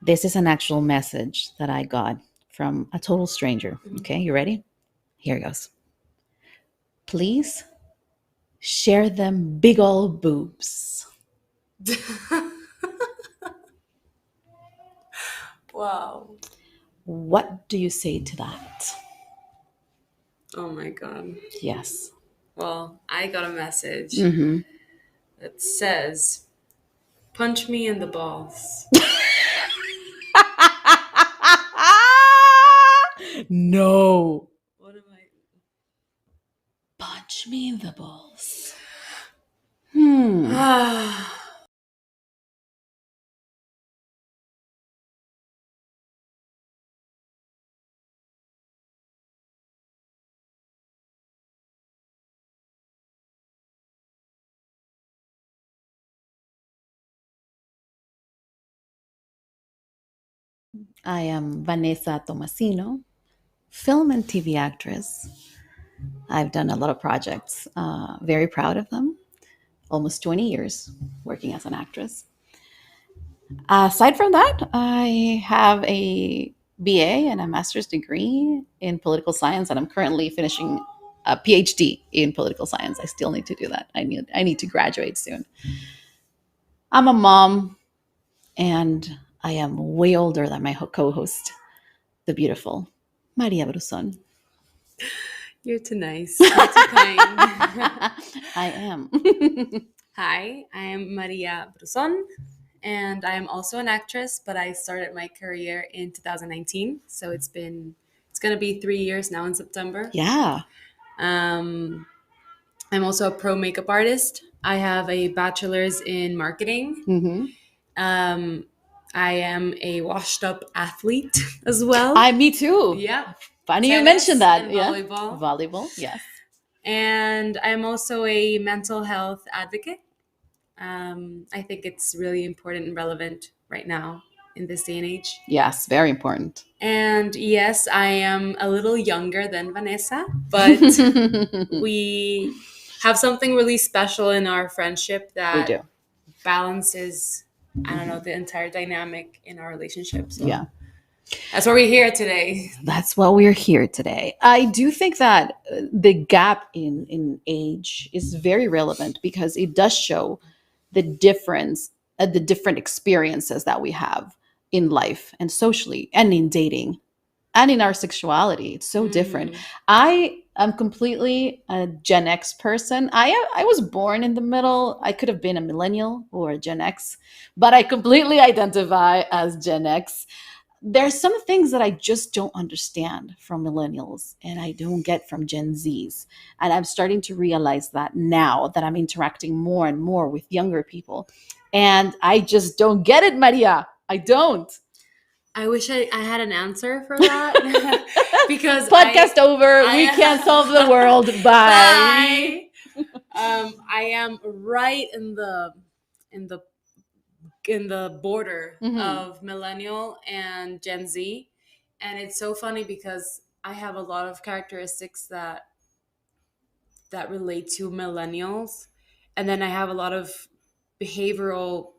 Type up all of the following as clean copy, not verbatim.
This is an actual message that I got from a total stranger. Okay, you ready? Here it goes. Please share them big old boobs. Wow. What do you say to that? Oh my God. Yes. Well, I got a message Mm-hmm. that says, punch me in the balls. No. What am I? Punch me in the balls. Hmm. I am Vanesa Tomasino, film and TV actress. I've done a lot of projects, very proud of them. Almost 20 years working as an actress. Aside from that, I have a BA and a master's degree in political science, and I'm currently finishing a PhD in political science. I still need to do that. I need to graduate soon. I'm a mom, and I am way older than my co-host, the beautiful Maria Bruzon. You're too nice. You're too kind. I am. Hi, I am Maria Bruzon, and I am also an actress, but I started my career in 2019. So it's going to be 3 years now in September. Yeah. Um, I'm also a pro makeup artist. I have a bachelor's in marketing. Mm-hmm. Um, I am a washed up athlete as well. Me too. Yeah. Funny you mentioned Tennis that. and Yeah. volleyball. Volleyball. Yes. And I'm also a mental health advocate. I think it's really important and relevant right now in this day and age. Yes. Very important. And yes, I am a little younger than Vanessa, but we have something really special in our friendship We that do. balances, I don't know, the entire dynamic in our relationship. So Yeah. that's why we're here today. That's why we're here today. I do think that the gap in age is very relevant because it does show the difference, the different experiences that we have in life and socially and in dating and in our sexuality. It's so different. Mhm. I am completely a Gen X person. I was born in the middle. I could have been a millennial or a Gen X, but I completely identify as Gen X. There's some things that I just don't understand from millennials and I don't get from Gen Zs. And I'm starting to realize that now that I'm interacting more and more with younger people. And I just don't get it, Maria. I don't. I wish I had an answer for that because Podcast over. We can't solve the world. Bye. bye. I am right in the in the border Hmm. of millennial and Gen Z, and it's so funny because I have a lot of characteristics that relate to millennials, and then I have a lot of behavioral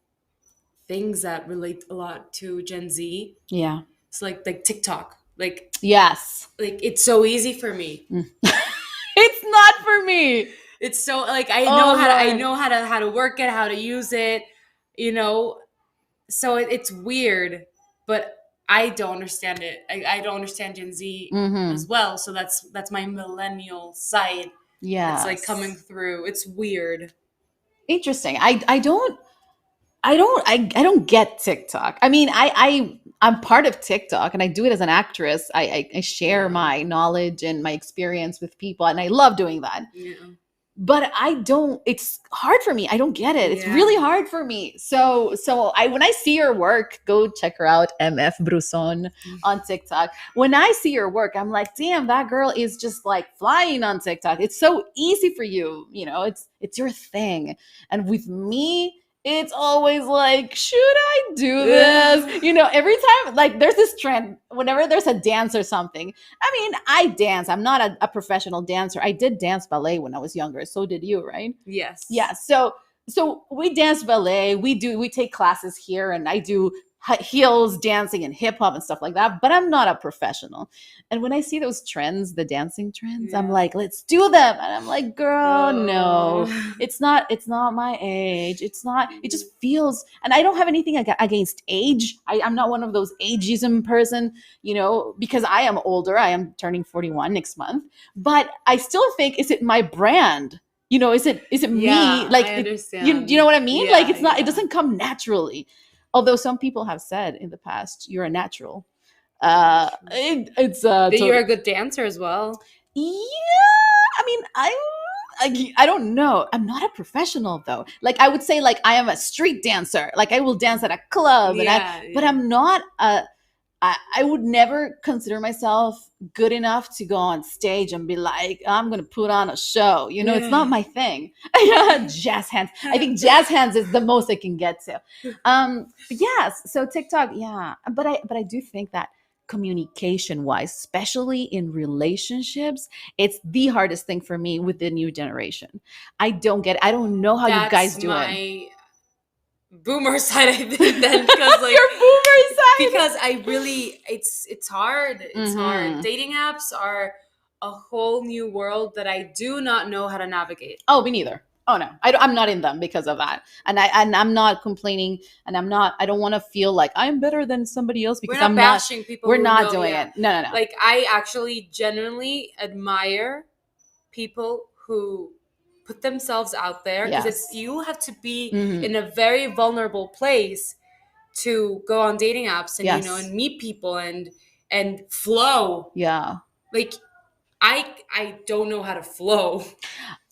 things that relate a lot to Gen Z. Yeah. It's like TikTok, Yes. like it's so easy for me. Mm. It's not for me. It's so like I know Oh how to Lord. work it, how to use it, you know. So it's weird, but I don't understand it. I don't understand Gen Z as Mm-hmm. well. So that's my millennial side that's like coming Yes. through. It's weird. Interesting. I don't get TikTok. I mean, I'm part of TikTok and I do it as an actress. I share Yeah. my knowledge and my experience with people and I love doing that. Yeah. But I don't, it's hard for me. I don't get it. It's Yeah. really hard for me. So I when I see your work, go check her out, MF Bruzon on TikTok. When I see your work, I'm like, damn, that girl is just like flying on TikTok. It's so easy for you, it's your thing. And with me, it's always like, should I do this? Every time, like, there's this trend whenever there's a dance or something. I mean, I dance. I'm not a professional dancer. I did dance ballet when I was younger. So did you, right? Yes. Yeah. So we dance ballet. We take classes here, and I do heels dancing and hip hop and stuff like that, but I'm not a professional. And when I see those trends, the dancing trends, I'm Yeah. like, let's do them. And I'm like, girl, no, Oh. it's not my age. It's not, it just feels, and I don't have anything against age. I'm not one of those ageism person, because I am older. I am turning 41 next month, but I still think, is it my brand? Is it me? Yeah, Like I you know understand. what I mean? Like Yeah, it's not, it yeah. doesn't come naturally. Although some people have said in the past, you're a natural. Yeah, true. It's That you're a good dancer as well. yeah. I mean, I don't know. I'm not a professional though. Like I would say, like I am a street dancer. Like I will dance at a club, Yeah, but yeah. I'm not a. I would never consider myself good enough to go on stage and be like, I'm going to put on a show. It's not Yeah. my thing. Jazz hands. I think jazz hands is the most I can get to. But yes. So TikTok, yeah. But I do think that communication wise, especially in relationships, it's the hardest thing for me with the new generation. I don't know how you That's guys do it. my boomer side, I think, then, because like, Your boomer side. because I really, it's hard. It's hard. Mm-hmm. Dating apps are a whole new world that I do not know how to navigate. Oh, me neither. Oh no, I'm not in them because of that, and I'm not complaining, and I don't want to feel like I'm better than somebody else We're because not I'm not. bashing people We're who not know. doing Yeah, it. No, no, no. like I actually genuinely admire people who put themselves out there, because it's, Yes. you have to be Hmm. in a very vulnerable place to go on dating apps and Yes. and meet people and flow. Yeah. Like I don't know how to flow.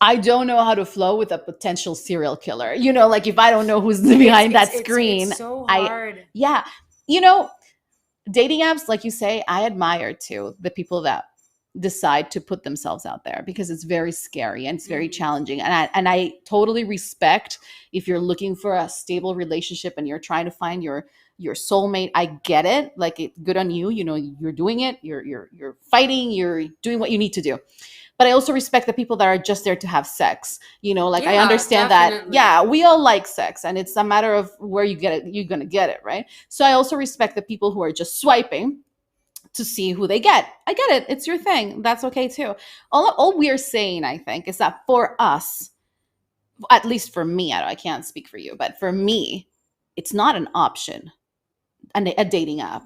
I don't know how to flow with a potential serial killer. Like if I don't know who's It's behind it's that it's it's screen, so I hard. yeah. You know, Dating apps, like you say, I admire too the people that decide to put themselves out there because it's very scary and it's very Hmm. challenging. And I totally respect if you're looking for a stable relationship and you're trying to find your soulmate. I get it. Like good on you. You're doing it. You're fighting. You're doing what you need to do. But I also respect the people that are just there to have sex. Like I Yeah, understand that, definitely. yeah, we all like sex and it's a matter of where you get it, you're going to get it, right? So I also respect the people who are just swiping to see who they get. I get it. It's your thing. That's okay too. All we're saying, I think, is that for us, at least for me, I can't speak for you, but for me, it's not an option, a dating app.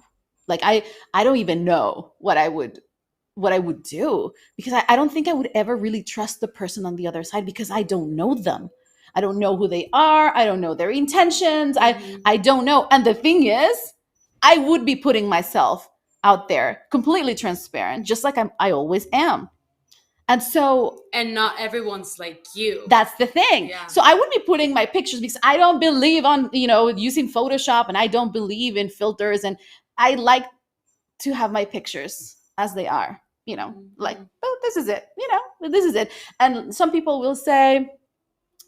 Like I don't even know what I would do because I don't think I would ever really trust the person on the other side because I don't know them. I don't know who they are. I don't know their intentions. I Hmm. I don't know. And the thing is, I would be putting myself out there completely transparent, just like I always am. And so And not everyone's like you. that's the thing. Yeah. So I would be putting my pictures because I don't believe on, using Photoshop and I don't believe in filters and I like to have my pictures as they are, like, Hmm. oh, this is it, this is it. And some people will say,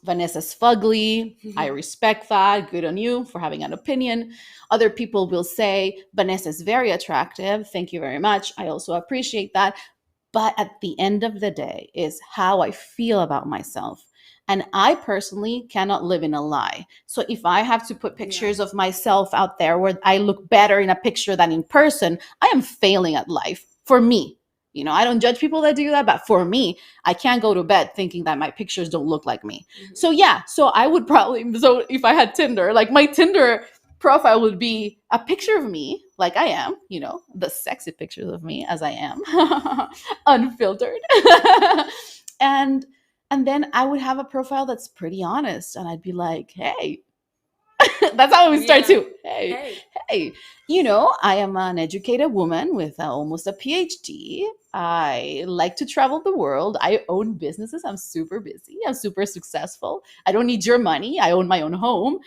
Vanesa's fugly. I respect that. Good on you for having an opinion. Other people will say, Vanessa's very attractive. Thank you very much. I also appreciate that. But at the end of the day, is how I feel about myself. And I personally cannot live in a lie. So if I have to put Yeah. pictures of myself out there where I look better in a picture than in person, I am failing at life for me. I don't judge people that do that, but for me, I can't go to bed thinking that my pictures don't look like me. So Hmm. yeah, so I would probably, so if I had Tinder, like my Tinder profile would be a picture of me like I am, the sexy pictures of me as I am, unfiltered. and and then I would have a profile that's pretty honest and I'd be like, "Hey, that's how we start Yeah. too. Hey, Hey. hey, I am an educated woman with almost a PhD. I like to travel the world. I own businesses. I'm super busy. I'm super successful. I don't need your money. I own my own home.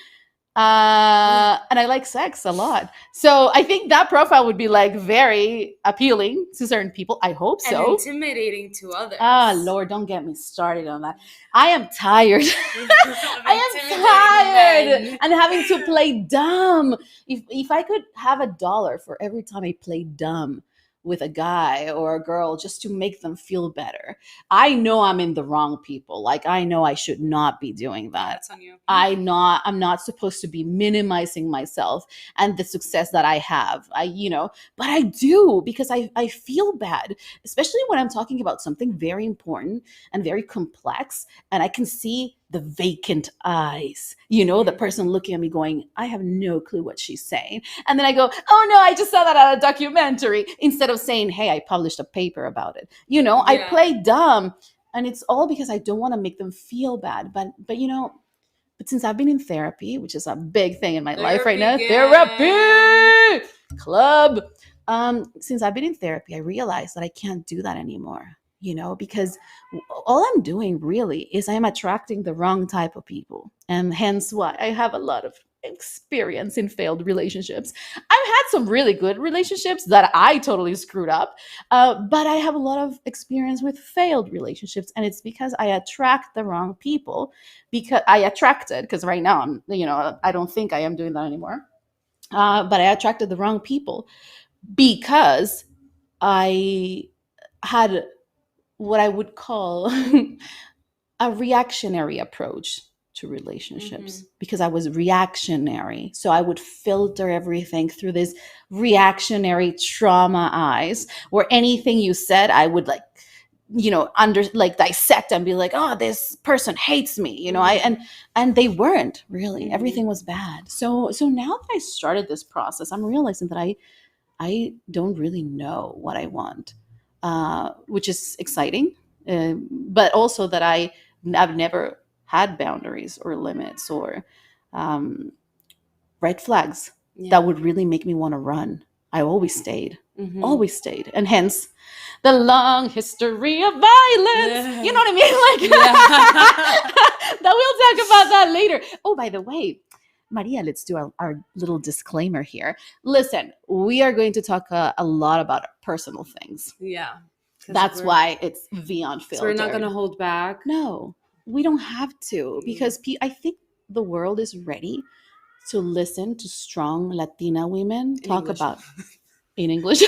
Yeah. And I like sex a lot. So I think that profile would be like very appealing to certain people. I hope And so. intimidating to Ah, others. Lord, don't get me started on that. I am tired. Of intimidating I am tired men. and having to play dumb. If I could have $1 for every time I play dumb with a guy or a girl just to make them feel better. I know I'm in the wrong people. Like, I know I should not be doing Yeah, that. it's on you. I'm not supposed to be minimizing myself and the success that I have. But I do, because I feel bad, especially when I'm talking about something very important and very complex, and I can see the vacant eyes, the person looking at me going, I have no clue what she's saying. And then I go, oh no, I just saw that on a documentary, instead of saying, hey, I published a paper about it. I Yeah. play dumb. And it's all because I don't want to make them feel bad. But since I've been in therapy, which is a big thing in my life right Therapy now, gang. therapy club. Since I've been in therapy, I realized that I can't do that anymore. Because all I'm doing really is I am attracting the wrong type of people, and hence why I have a lot of experience in failed relationships. I've had some really good relationships that I totally screwed up, but I have a lot of experience with failed relationships, and it's because I attract the wrong people. Because right now I don't think I am doing that anymore. But I attracted the wrong people because I had what I would call a reactionary approach to relationships, because I was reactionary. So I would filter everything through this reactionary trauma eyes, where anything you said, I would under dissect and be like, oh, this person hates me, I and they weren't really. Everything was bad. So now that I started this process, I'm realizing that I don't really know what I want, which is exciting, but also that I've never had boundaries or limits or um, red flags that would really make me want to run. I always stayed, and hence the long history of violence. You know what I mean? That we'll talk about that later. Oh, by the way, Maria, let's do our little disclaimer here. Listen, we are going to talk a lot about personal things. Yeah. That's why it's V Unfiltered. So we're not going to hold back. No, we don't have to, because I think the world is ready to listen to strong Latina women talk about, in English,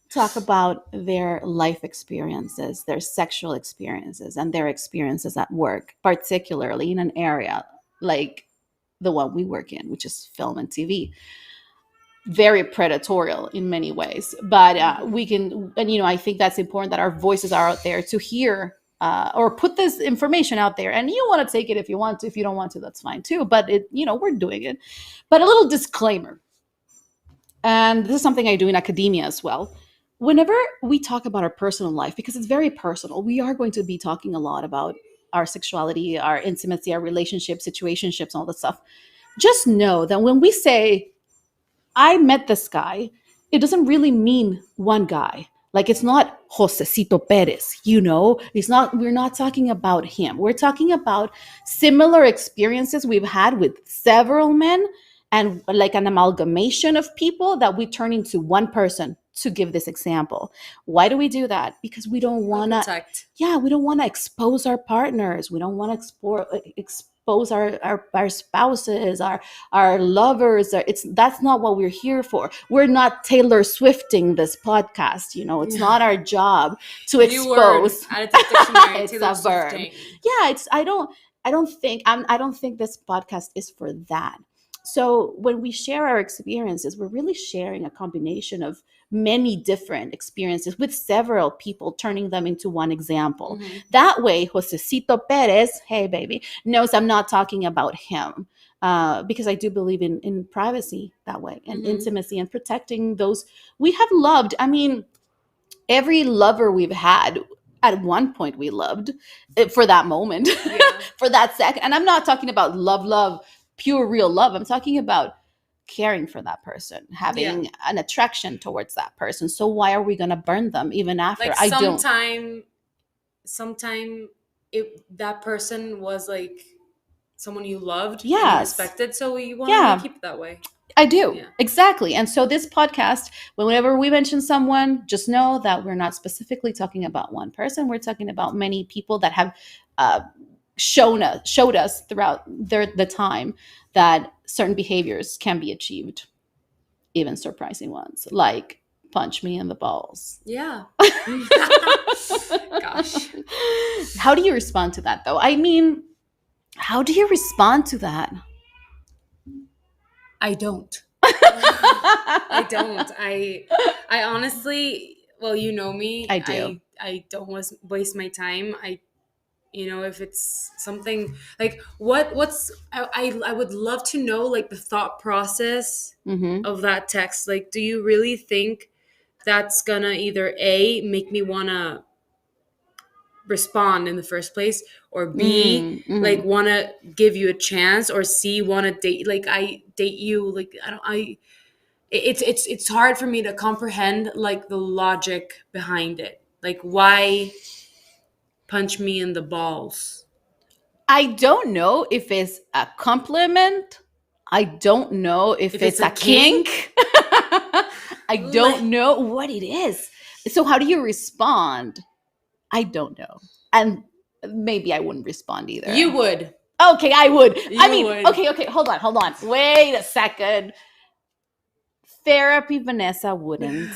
talk about their life experiences, their sexual experiences, and their experiences at work, particularly in an area like the one we work in, which is film and TV. Very predatorial in many ways, but we can, and I think that's important that our voices are out there to hear, or put this information out there. And you want to take it if you want to. If you don't want to, that's fine too. But we're doing it. But a little disclaimer, and this is something I do in academia as well. Whenever we talk about our personal life, because it's very personal, we are going to be talking a lot about our sexuality, our intimacy, our relationships, situationships, and all that stuff. Just know that when we say, I met this guy, it doesn't really mean one guy. Like, it's not Josecito Perez, It's not, we're not talking about him. We're talking about similar experiences we've had with several men, and like an amalgamation of people that we turn into one person to give this example. Why do we do that? Because we don't want to, we don't want to expose our partners. We don't want to expose our spouses, our lovers. That's not what we're here for. We're not Taylor Swifting this podcast. It's not our job to expose. It's a verb. Yeah, I don't think this podcast is for that. So when we share our experiences, we're really sharing a combination of many different experiences with several people, turning them into one example. That way, Josecito Perez, hey baby, knows I'm not talking about him. Because I do believe in privacy that way, and intimacy, and protecting those we have loved. I mean, every lover we've had, at one point we loved for that moment, for that second. And I'm not talking about love, pure real love. I'm talking about caring for that person, having an attraction towards that person. So why are we going to burn them even after? Like sometime that person was like someone you loved and respected, so you want to keep it that way. I do. Yeah. Exactly. And so this podcast, whenever we mention someone, just know that we're not specifically talking about one person. We're talking about many people that have showed us throughout the time that certain behaviors can be achieved, even surprising ones, like punch me in the balls. Yeah. Gosh. How do you respond to that, though? I mean, how do you respond to that? I don't. I don't. I honestly, well, you know me. I do. I don't waste my time. If it's something like I would love to know like the thought process Mm-hmm. of that text. Like, do you really think that's gonna either A, make me wanna respond in the first place, or B, like Mm-hmm. wanna give you a chance, or C, wanna date, like I date you, like I don't I it's hard for me to comprehend like the logic behind it. Like, why punch me in the balls? I don't know if it's a compliment. I don't know if If it's it's a a kink, kink. I like don't know what it is. So, how do you respond? I don't know. And maybe I wouldn't respond either. you would. Okay, I would. I You mean, would. okay, hold on. Wait a second. Therapy, Vanessa wouldn't.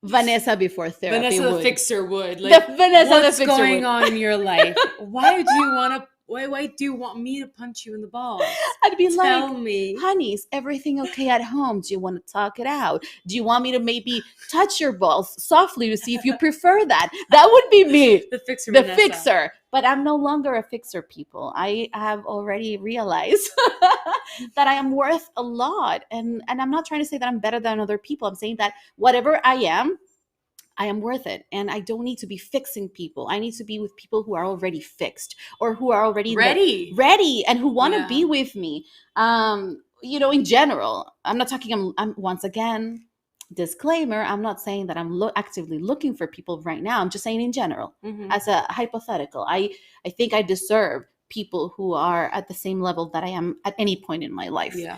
Vanessa before therapy Vanessa the would. fixer would. The Like, Vanessa the what's fixer going would. on in your life? Why do you want me to punch you in the balls? I'd be Tell like, me. honey, is everything okay at home? Do you want to talk it out? Do you want me to maybe touch your balls softly to see if you prefer that? That would be me, The fixer the Vanessa. fixer. But I'm no longer a fixer, people. I have already realized that I am worth a lot. And I'm not trying to say that I'm better than other people. I'm saying that whatever I am worth it. And I don't need to be fixing people. I need to be with people who are already fixed or who are already Ready. ready and who want to Yeah. be with me. In general, I'm not talking, I'm once again, disclaimer, I'm not saying that I'm actively looking for people right now. I'm just saying in general, Mhm. as a hypothetical. I think I deserve people who are at the same level that I am at any point in my life. Yeah.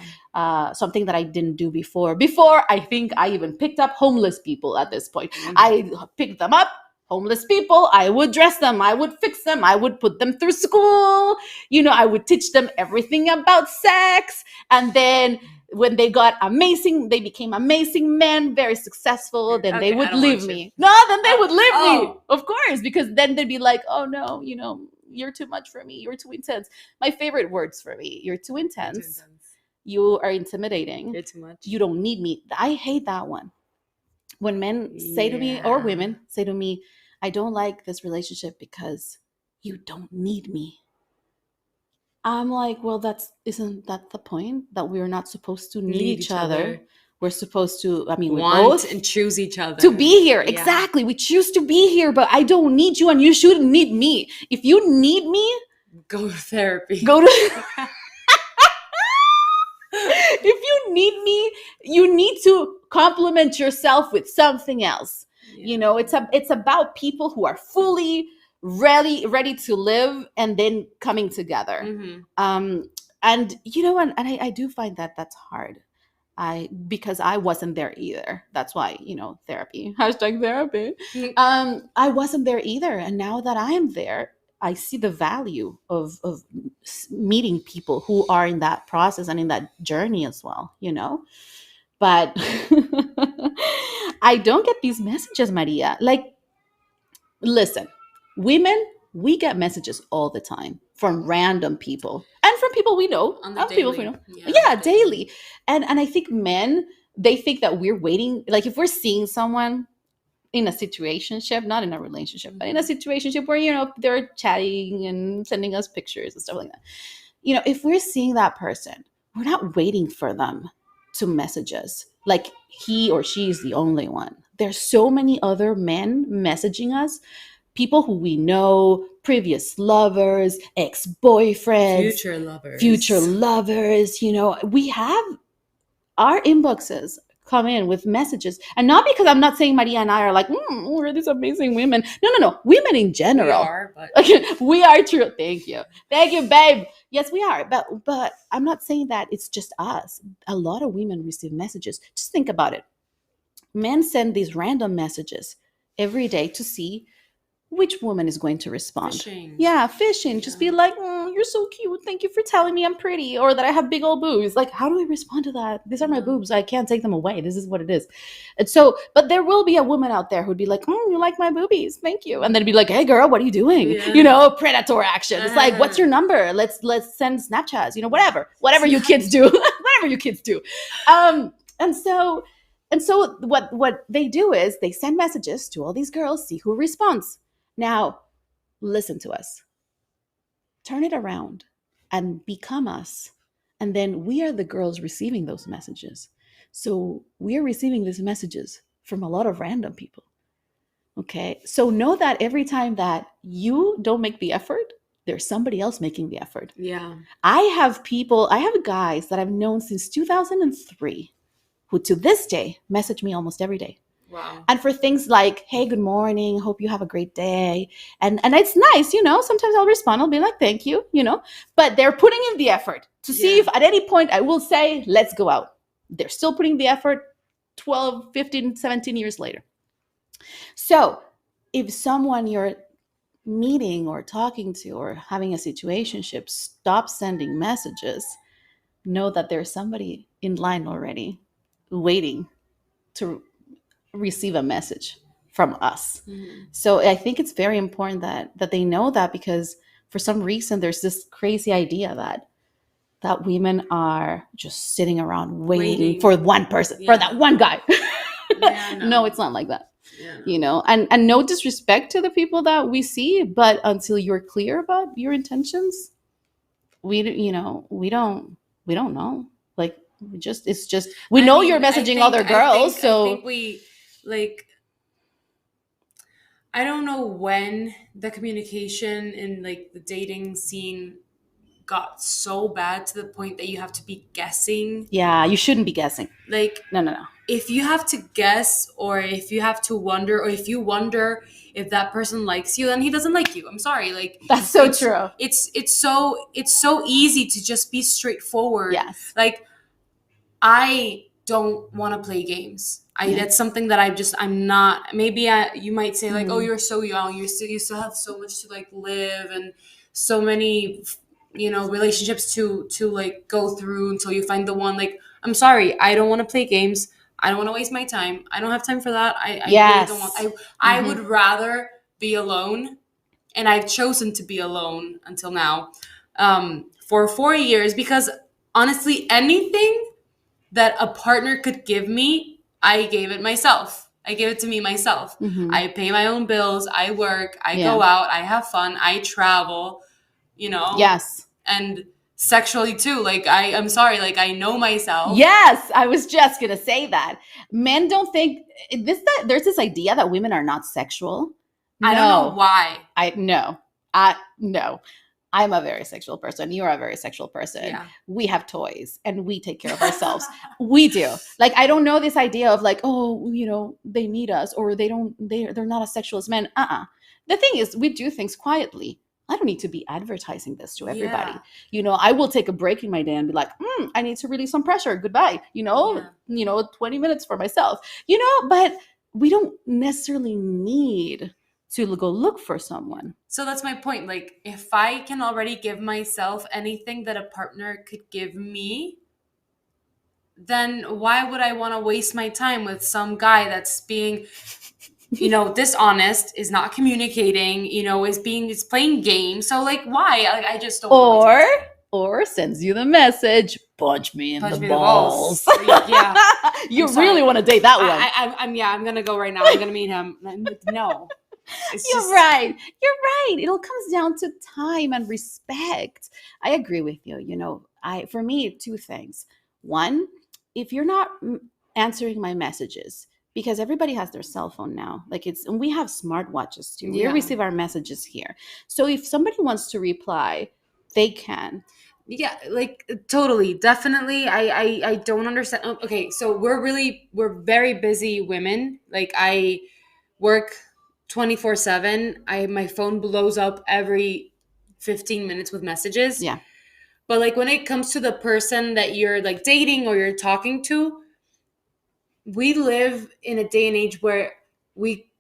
Something that I didn't do before. Before, I think I even picked up homeless people at this point. Mhm. I picked them up, homeless people. I would dress them. I would fix them. I would put them through school. I would teach them everything about sex. And then when they became amazing men, very successful, then they Okay, I would don't leave want you. me. No, then they would leave me. Oh. Of course, because then they'd be like, oh no, you're too much for me. You're too intense. My favorite words for me, you're too intense. You are intimidating. You're too much. You don't need me. I hate that one. When men say to me, or women say to me, I don't like this relationship because you don't need me. I'm like, well, isn't that the point? That we're not supposed to need each other. We're supposed to, we Want both and choose each other to be here. Yeah. Exactly. We choose to be here, but I don't need you and you shouldn't need me. If you need me, Go to therapy. go to if you need me, you need to complement yourself with something else. Yeah. It's about people who are fully ready to live and then coming together. Mhm. And I do find that that's hard. Because I wasn't there either. That's why, therapy. #therapy. I wasn't there either. And now that I am there, I see the value of meeting people who are in that process and in that journey as well, But I don't get these messages, Maria. Like, listen, women, we get messages all the time from random people and from people we know. On the People we daily. know. Yeah, Yeah, daily. And I think men, they think that we're waiting. Like, if we're seeing someone in a situationship, not in a relationship, but in a situationship where, they're chatting and sending us pictures and stuff like that. If we're seeing that person, we're not waiting for them to message us. Like, he or she is the only one. There's so many other men messaging us, people who we know, previous lovers, ex-boyfriends, future lovers. We have our inboxes come in with messages, and not because I'm not saying Maria and I are like, we're these amazing women. No, women in general. We are, but we are true. Thank you, babe. Yes, we are, but I'm not saying that it's just us. A lot of women receive messages. Just think about it. Men send these random messages every day to see which woman is going to respond. fishing. Yeah, fishing. Just be like, you're you're so cute. Thank you for telling me I'm pretty or that I have big old boobs. Like, how do I respond to that? These are my boobs. I can't take them away. This is what it is. And so, but there will be a woman out there who'd be like, you like my boobies. Thank you. And then be like, hey girl, what are you doing? Yeah. You know, predator action. It's like, what's your number? Let's send Snapchats, you know, whatever you kids do, whatever you kids do. And so, what they do is they send messages to all these girls, see who responds. Now, listen to us. Turn it around and become us. And then we are the girls receiving those messages. So we're receiving these messages from a lot of random people. Okay. So know that every time that you don't make the effort, there's somebody else making the effort. Yeah. I have guys that I've known since 2003 who to this day message me almost every day. Wow. And for things like, hey, good morning, hope you have a great day. And it's nice, you know, sometimes I'll respond, I'll be like, thank you, you know, but they're putting in the effort to see if at any point I will say, let's go out. They're still putting the effort 12, 15, 17 years later. So if someone you're meeting or talking to or having a situationship stops sending messages, know that there's somebody in line already waiting to receive a message from us. Mm-hmm. So I think it's very important that they know that, because for some reason there's this crazy idea that women are just sitting around waiting for one person, for that one guy. No, it's not like that. You know, and no disrespect to the people that we see, but until you're clear about your intentions, we don't know. Like, it's just we know you're messaging other girls. So I think we, like, I don't know when the communication in like the dating scene got so bad to the point that you have to be guessing. Yeah, you shouldn't be guessing. Like, no. If you have to guess, or if you have to wonder, or if you wonder if that person likes you, then he doesn't like you. I'm sorry. Like, that's so true. It's so easy to just be straightforward. Yes. Like, I don't want to play games. That's something that I'm not. Maybe you might say like, oh, you're so young. You still have so much to like live, and so many, you know, relationships to like go through until you find the one. Like, I'm sorry, I don't want to play games. I don't want to waste my time. I don't have time for that. I really don't want. I would rather be alone, and I've chosen to be alone until now, for 4 years, because honestly, anything that a partner could give me, I gave it myself. I gave it to me myself. I pay my own bills. I work. I go out. I have fun. I travel, you know? Yes. And sexually too. Like, I'm sorry. Like, I know myself. Yes. I was just going to say that. Men don't think there's this idea that women are not sexual. I don't know why. No. I'm a very sexual person. You're a very sexual person. Yeah. We have toys and we take care of ourselves. We do. Like, I don't know this idea of like, oh, you know, they need us, or they're not as sexual as men. The thing is, we do things quietly. I don't need to be advertising this to everybody. Yeah. You know, I will take a break in my day and be like, I need to release some pressure. Goodbye. You know, 20 minutes for myself, you know, but we don't necessarily need to go look for someone. So that's my point. Like, if I can already give myself anything that a partner could give me, then why would I want to waste my time with some guy that's being, you know, dishonest, is not communicating, you know, is playing games. So like, why? Like, I just don't. Or sends you the message, punch me in the balls. Yeah. You really want to date that one. I'm gonna go right now. I'm gonna meet him. No. You're right. It all comes down to time and respect. I agree with you. You know, for me, two things. One, if you're not answering my messages, because everybody has their cell phone now, and we have smartwatches too. We receive our messages here. So if somebody wants to reply, they can. Yeah, like, totally, definitely. I don't understand. Okay, so we're very busy women. Like, I work 24/7. My phone blows up every 15 minutes with messages. Yeah. But like, when it comes to the person that you're like dating or you're talking to, we live in a day and age where we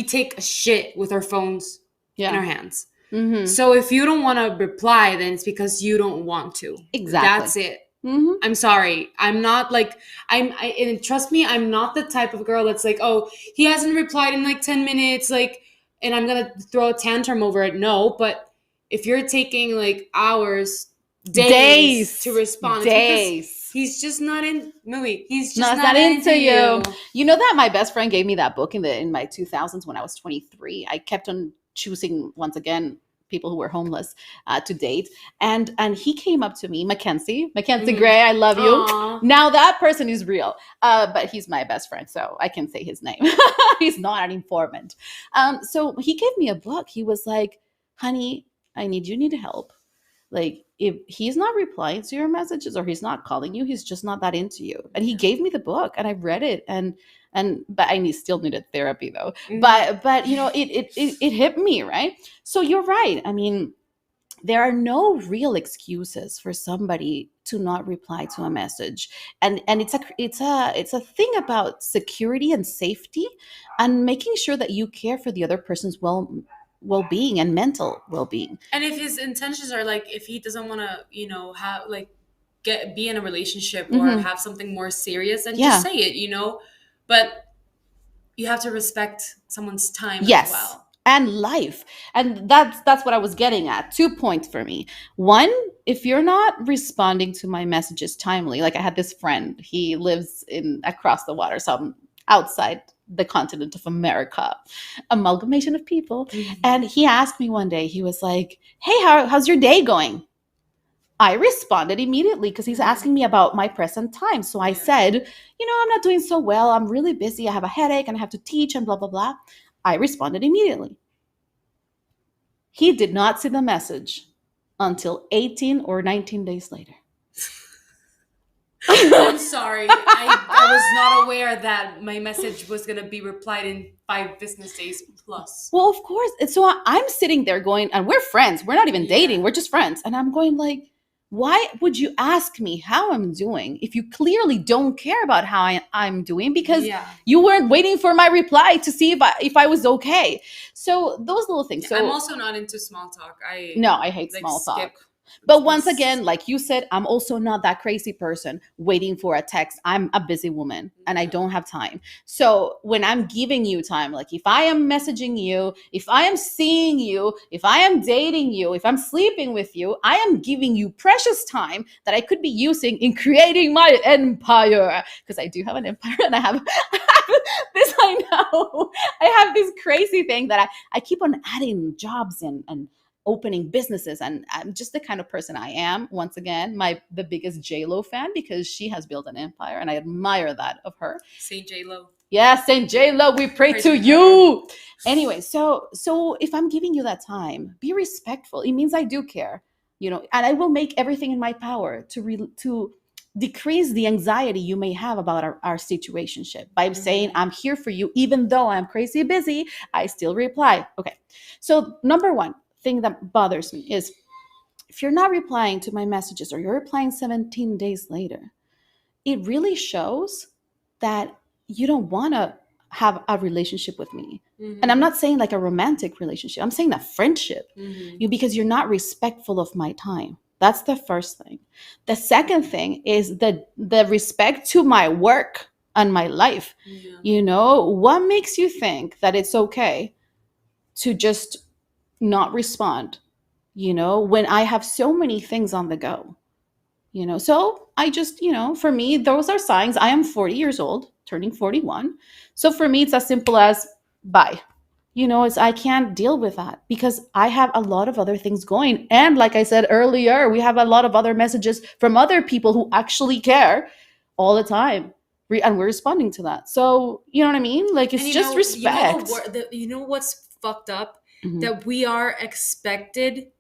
take a shit with our phones in our hands. Mm-hmm. So if you don't want to reply, then it's because you don't want to. Exactly. That's it. Mm-hmm. I'm sorry. I'm not like and trust me, I'm not the type of girl that's like, oh, he hasn't replied in like 10 minutes, like, and I'm gonna throw a tantrum over it. No, but if you're taking like hours, days to Days. respond, it's because Days. he's just not in movie. He's No, just it's not not into into you. you. You know that my best friend gave me that book in my 2000s when I was 23. I kept on choosing once again people who were homeless to date, and he came up to me, Mackenzie Mm-hmm. Gray, I love you. Aw. Now that person is real, but he's my best friend, so I can say his name. He's not an informant. So he gave me a book. He was like, "Honey, you need help. Like, if he's not replying to your messages or he's not calling you, he's just not that into you." And he gave me the book and I read it, and but still needed therapy though. Mm-hmm. But it hit me, right? So you're right. I mean, there are no real excuses for somebody to not reply to a message, and it's a thing about security and safety and making sure that you care for the other person's well-being and mental well-being. And if his intentions are like, if he doesn't want to, have like be in a relationship or Hmm. have something more serious, and just Yeah. say it, but you have to respect someone's time as Yes. well. And life. And that's what I was getting at. 2 points for me. One, if you're not responding to my messages timely, like I had this friend, he lives in across the water, so I'm outside the continent of America, amalgamation of people. Mhm. And he asked me one day, he was like, "Hey, how's your day going?" I responded immediately because he's Mhm. asking me about my present time. So I Yeah. said, "I'm not doing so well. I'm really busy. I have a headache and I have to teach and blah, blah, blah." I responded immediately. He did not see the message until 18 or 19 days later. I'm sorry. I was not aware that my message was gonna be replied in 5 business days plus. Well, of course. And so I'm sitting there going, and we're friends. We're not even dating. Yeah. We're just friends. And I'm going like, why would you ask me how I'm doing if you clearly don't care about how I'm doing because Yeah. you weren't waiting for my reply to see if I was okay? So those little things. Yeah, I'm So also not into small talk. I no, I hate like small skip talk. But once this. again, like you said, I'm also not that crazy person waiting for a text. I'm a busy woman and I Yeah. don't have time. So when I'm giving you time, like if I am messaging you, if I am seeing you, if I am dating you, if I'm sleeping with you, I am giving you precious time that I could be using in creating my empire. Because I do have an empire and I have, this, I know. I have this crazy thing that I keep on adding jobs and opening businesses, and I'm just the kind of person I am. Once again, the biggest J-Lo fan because she has built an empire and I admire that of her. Saint J Lo. Yeah, Saint J-Lo, we pray Pray to to her. you. Anyway, so if I'm giving you that time, be respectful. It means I do care, and I will make everything in my power to decrease the anxiety you may have about our situationship by saying Mhm. I'm here for you even though I'm crazy busy. I still reply. Okay. So number one thing that bothers me is if you're not replying to my messages or you're replying 17 days later, it really shows that you don't want to have a relationship with me. And I'm Mhm. not saying like a romantic relationship. I'm saying a friendship. Mhm. Because you're not respectful of my time. That's the first thing. The second thing is the respect to my work and my life. Yeah. What makes you think that it's okay to just not respond, when I have so many things on the go? So I just, for me, those are signs. I am 40 years old, turning 41. So for me, it's as simple as bye. It's I can't deal with that because I have a lot of other things going. And like I said earlier, we have a lot of other messages from other people who actually care all the time. And we're responding to that. So, you know what I mean? Like And it's just respect. you know what's fucked up? Mhm. That we are expected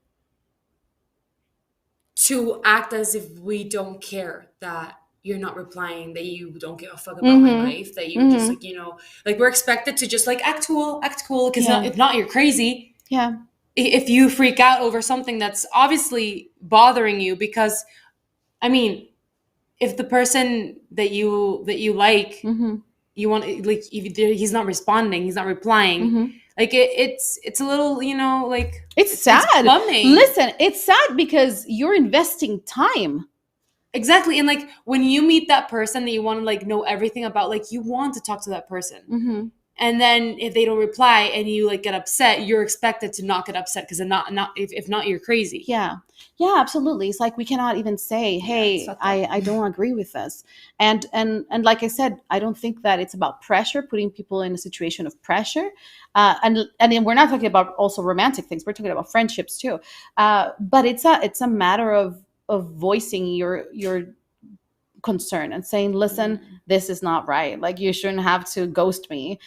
to act as if we don't care that you're not replying, that you don't give a fuck about my Mhm. life, that you're just Mhm. like, like we're expected to just like act cool, because Yeah. if not, you're crazy. Yeah. If you freak out over something that's obviously bothering you, because I mean, if the person that you like, Mhm. you want, like, if he's not responding, he's not replying, Mhm. Like it's a little, like It's it's sad. plumbing. Listen, it's sad because you're investing time. Exactly. And like when you meet that person that you want to like know everything about, like you want to talk to that person. Mm-hmm. And then if they don't reply and you like get upset, you're expected to not get upset because not if not you're crazy. Yeah. Yeah, absolutely. It's like we cannot even say, Yeah, it's hey, fucked up. I don't agree with this. And like I said, I don't think that it's about pressure, putting people in a situation of pressure. And then we're not talking about also romantic things. We're talking about friendships too. But it's a matter of voicing your concern and saying, listen, Mm. this is not right. Like, you shouldn't have to ghost me,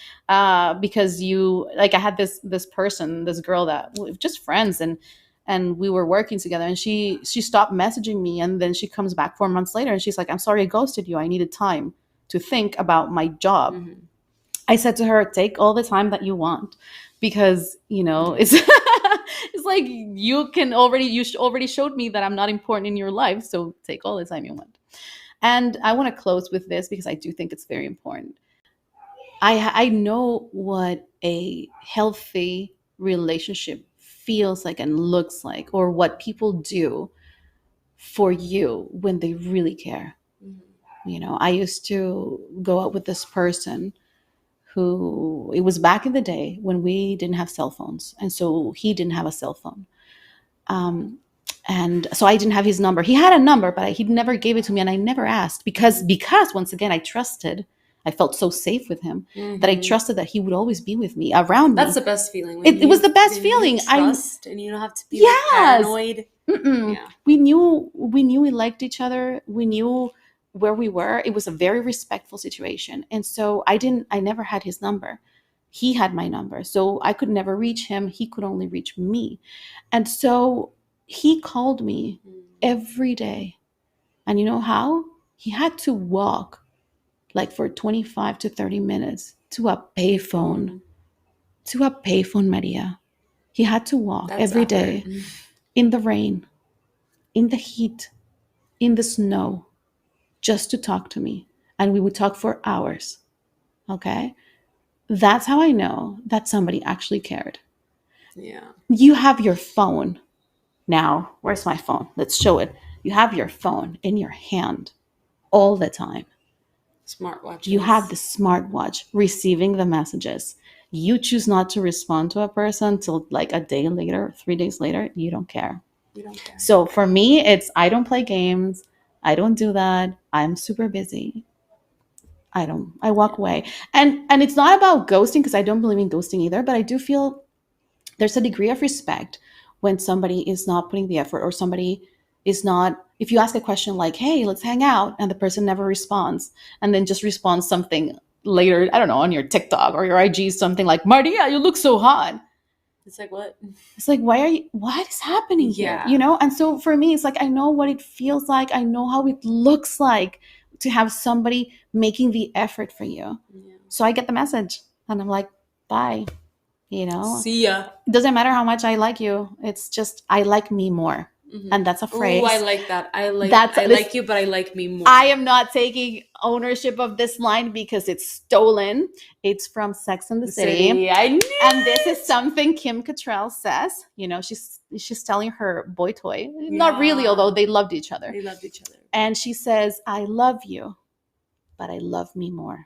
because you, like, I had this person, this girl that just friends, and we were working together, and she stopped messaging me, and then she comes back 4 months later and she's like, I'm sorry I ghosted you, I needed time to think about my job. Mm-hmm. I said to her, take all the time that you want, because it's it's like, you already showed me that I'm not important in your life, so take all the time you want. And I want to close with this because I do think it's very important. I know what a healthy relationship feels like and looks like, or what people do for you when they really care. I used to go out with this person who, it was back in the day when we didn't have cell phones. And so he didn't have a cell phone. Um, and so I didn't have his number. He had a number, but he never gave it to me, and I never asked, because once again, I trusted. I felt so safe with him that I Mm-hmm. trusted that he would always be with me, around That's me. the best feeling It was the best when you feeling. I trust and you don't have to be like Yes. paranoid. Mm-mm. Yeah. We knew we liked each other. We knew where we were. It was a very respectful situation, and so I never had his number. He had my number, so I could never reach him. He could only reach me. And so he called me every day. And you know how? He had to walk like for 25 to 30 minutes to a payphone. To a payphone, Maria. He had to walk That's every effort. day, in the rain, in the heat, in the snow, just to talk to me. And we would talk for hours. Okay? That's how I know that somebody actually cared. Yeah. You have your phone now. Where's my phone? Let's show it. You have your phone in your hand all the time. You have the Smartwatches. smartwatch receiving the messages. You choose not to respond to a person till like a day later, 3 days later. You don't care. You don't care. So for me, it's, I don't play games. I don't do that. I'm super busy. I walk Yeah. away. And it's not about ghosting, because I don't believe in ghosting either, but I do feel there's a degree of respect when somebody is not putting the effort, or somebody is not, if you ask a question like, hey, let's hang out, and the person never responds, and then just responds something later, I don't know, on your TikTok or your IG, something like, Maria, you look so hot. It's like, what? It's like, what is happening here? Yeah. And so for me, it's like, I know what it feels like. I know how it looks like to have somebody making the effort for you. Yeah. So I get the message and I'm like, bye. See ya. It doesn't matter how much I like you. It's just, I like me more. And that's a Oh, I phrase. like that. That's I this. like you, but I like me more. I am not taking ownership of this line because it's stolen. It's from Sex and the City. I knew And this it. is something Kim Cattrall says. She's telling her boy toy. Not really, Yeah. although they loved each other. They loved each other. And she says, I love you, but I love me more.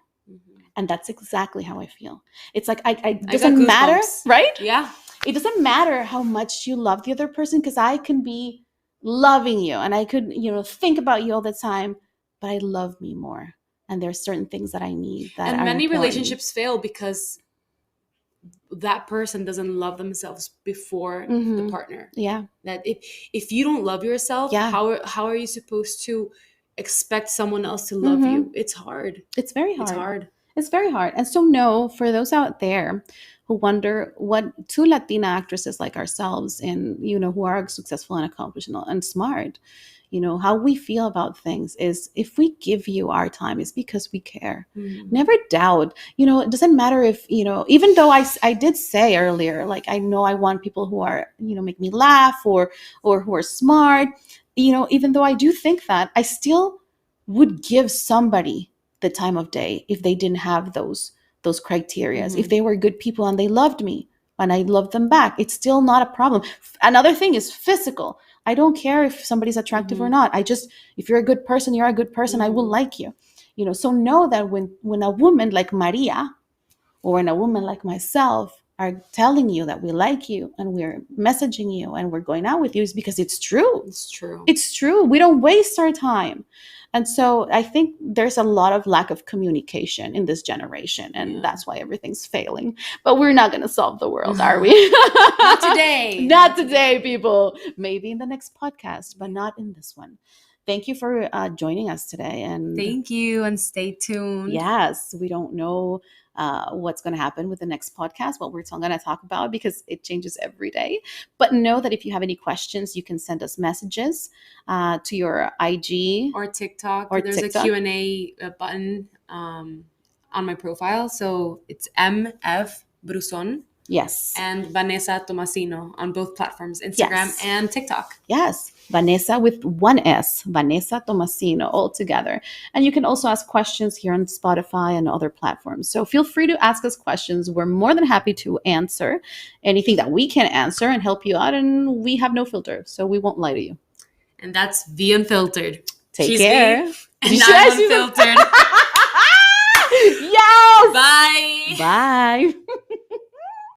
And that's exactly how I feel. It's like, it doesn't matter, right? Yeah. It doesn't matter how much you love the other person, because I can be loving you and I could, think about you all the time, but I love me more. And there's certain things that I need that And are many important. relationships fail because that person doesn't love themselves before the partner. Yeah. That if you don't love yourself, Yeah. how are you supposed to expect someone else to love you? It's hard. It's very hard. It's hard. It's very hard. And so, no, for those out there who wonder what two Latina actresses like ourselves, and, who are successful and accomplished and smart, how we feel about things is, if we give you our time, it's because we care. Never doubt. It doesn't matter if, even though I did say earlier, like, I know I want people who are, make me laugh, or who are smart, even though I do think that, I still would give somebody the time of day if they didn't have those criterias. If they were good people and they loved me, and I love them back. It's still not a problem. Another thing is physical. I don't care if somebody's attractive or not. If you're a good person, you're a good person. I will like you. So know that when a woman like Maria or when a woman like myself are telling you that we like you and we're messaging you and we're going out with you, is because it's true. It's true. It's true. We don't waste our time. And so I think there's a lot of lack of communication in this generation, and that's why everything's failing. But we're not going to solve the world, are we? Not today. Not today, people. Maybe in the next podcast, but not in this one. Thank you for joining us today. And thank you, and stay tuned. Yes, we don't know what's going to happen with the next podcast, what we're going to talk about, because it changes every day. But know that if you have any questions, you can send us messages to your IG or TikTok. There's TikTok. A Q&A button on my profile. So it's MF Bruzon. Yes. And Vanesa Tomasino on both platforms, Instagram and TikTok. Yes. Vanesa with one S, Vanesa Tomasino, all together. And you can also ask questions here on Spotify and other platforms. So feel free to ask us questions. We're more than happy to answer anything that we can answer and help you out. And we have no filter, so we won't lie to you. And that's V Unfiltered. Take care. Me, and I'm unfiltered. Yes. Bye. Bye.